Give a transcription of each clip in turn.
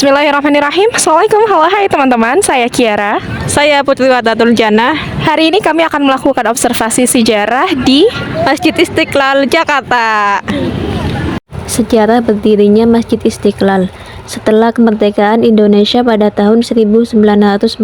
Bismillahirrahmanirrahim. Assalamualaikum, halo hai teman-teman, saya Kiara. Saya Putri Wadatul Jannah, Hari ini kami akan melakukan observasi sejarah di Masjid Istiqlal, Jakarta. Sejarah berdirinya Masjid Istiqlal. Setelah kemerdekaan Indonesia pada tahun 1945,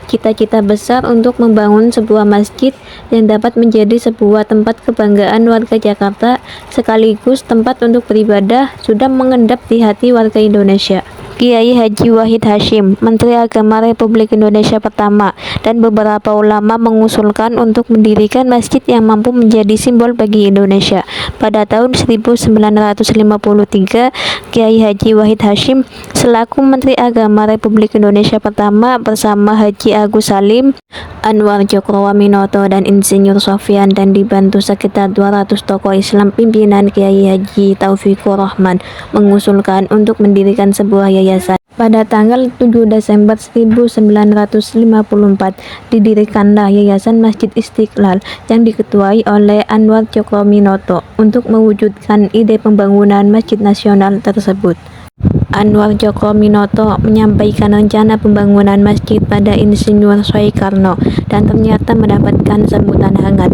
cita-cita besar untuk membangun sebuah masjid yang dapat menjadi sebuah tempat kebanggaan warga Jakarta sekaligus tempat untuk beribadah sudah mengendap di hati warga Indonesia. Kiai Haji Wahid Hasyim, Menteri Agama Republik Indonesia pertama, dan beberapa ulama mengusulkan untuk mendirikan masjid yang mampu menjadi simbol bagi Indonesia. Pada tahun 1953, Kiai Haji Wahid Hasyim selaku Menteri Agama Republik Indonesia pertama bersama Haji Agus Salim, Anwar Djokroaminoto, dan Insinyur Sofyan dan dibantu sekitar 200 tokoh Islam pimpinan Kiai Haji Taufikur Rahman mengusulkan untuk mendirikan sebuah yayasan. Pada tanggal 7 Desember 1954 didirikanlah Yayasan Masjid Istiqlal yang diketuai oleh Anwar Djokroaminoto untuk mewujudkan ide pembangunan Masjid Nasional tersebut. Anwar Djokroaminoto menyampaikan rencana pembangunan masjid pada Insinyur Soekarno dan ternyata mendapatkan sambutan hangat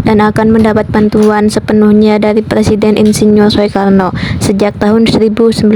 dan akan mendapat bantuan sepenuhnya dari Presiden Insinyur Soekarno. Sejak tahun 1954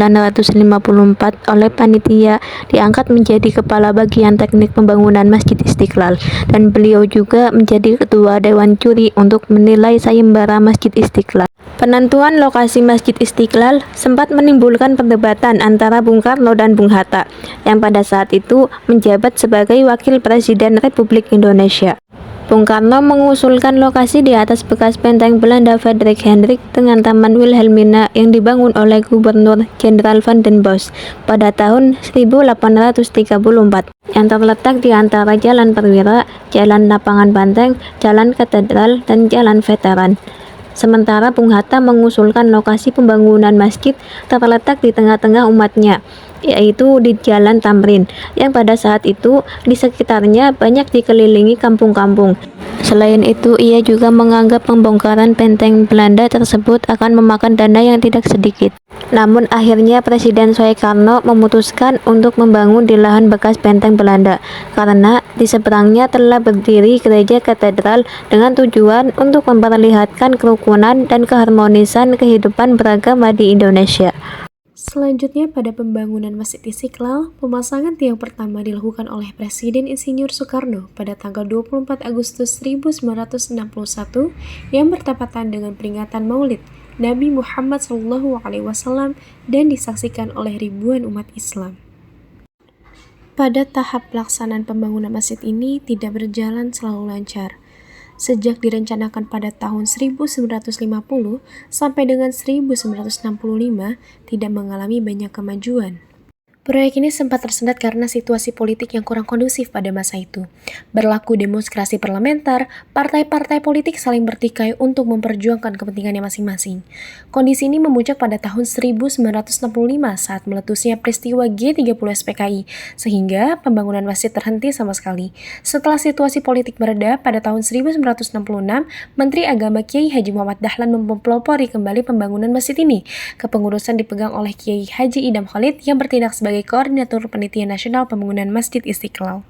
oleh panitia diangkat menjadi kepala bagian teknik pembangunan Masjid Istiqlal dan beliau juga menjadi ketua Dewan Juri untuk menilai sayembara Masjid Istiqlal. Penentuan lokasi Masjid Istiqlal sempat menimbulkan perdebatan antara Bung Karno dan Bung Hatta yang pada saat itu menjabat sebagai Wakil Presiden Republik Indonesia. Bung Karno mengusulkan lokasi di atas bekas benteng Belanda Frederik Hendrik dengan Taman Wilhelmina yang dibangun oleh Gubernur Jenderal Van den Bosch pada tahun 1834 yang terletak di antara Jalan Perwira, Jalan Lapangan Banteng, Jalan Katedral, dan Jalan Veteran. Sementara Bung Hatta mengusulkan lokasi pembangunan masjid terletak di tengah-tengah umatnya, yaitu di Jalan Tamrin, yang pada saat itu di sekitarnya banyak dikelilingi kampung-kampung. Selain itu, ia juga menganggap pembongkaran benteng Belanda tersebut akan memakan dana yang tidak sedikit. Namun akhirnya Presiden Soekarno memutuskan untuk membangun di lahan bekas benteng Belanda karena di seberangnya telah berdiri gereja katedral dengan tujuan untuk memperlihatkan kerukunan dan keharmonisan kehidupan beragama di Indonesia. Selanjutnya pada pembangunan Masjid Istiqlal, pemasangan tiang pertama dilakukan oleh Presiden Insinyur Soekarno pada tanggal 24 Agustus 1961 yang bertepatan dengan peringatan Maulid Nabi Muhammad SAW dan disaksikan oleh ribuan umat Islam. Pada tahap pelaksanaan pembangunan masjid ini tidak berjalan selalu lancar. Sejak direncanakan pada tahun 1950 sampai dengan 1965 tidak mengalami banyak kemajuan. Proyek ini sempat tersendat karena situasi politik yang kurang kondusif pada masa itu. Berlaku demonstrasi parlementer, partai-partai politik saling bertikai untuk memperjuangkan kepentingannya masing-masing. Kondisi ini memuncak pada tahun 1965 saat meletusnya peristiwa G30 SPKI, sehingga pembangunan masjid terhenti sama sekali. Setelah situasi politik mereda, pada tahun 1966, Menteri Agama Kiai Haji Muhammad Dahlan mempelopori kembali pembangunan masjid ini. Kepengurusan dipegang oleh Kiai Haji Idam Khalid yang bertindak sebagai Koordinator Panitia Nasional Pembangunan Masjid Istiqlal.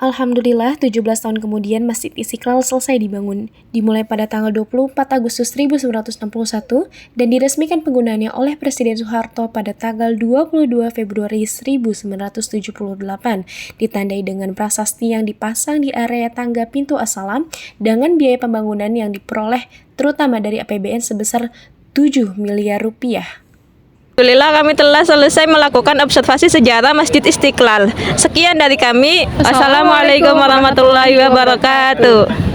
Alhamdulillah, 17 tahun kemudian Masjid Istiqlal selesai dibangun, dimulai pada tanggal 24 Agustus 1961 dan diresmikan penggunaannya oleh Presiden Soeharto pada tanggal 22 Februari 1978, ditandai dengan prasasti yang dipasang di area tangga pintu As-Salam dengan biaya pembangunan yang diperoleh terutama dari APBN sebesar 7 miliar rupiah. Alhamdulillah kami telah selesai melakukan observasi sejarah Masjid Istiqlal. Sekian dari kami. Wassalamualaikum warahmatullahi wabarakatuh.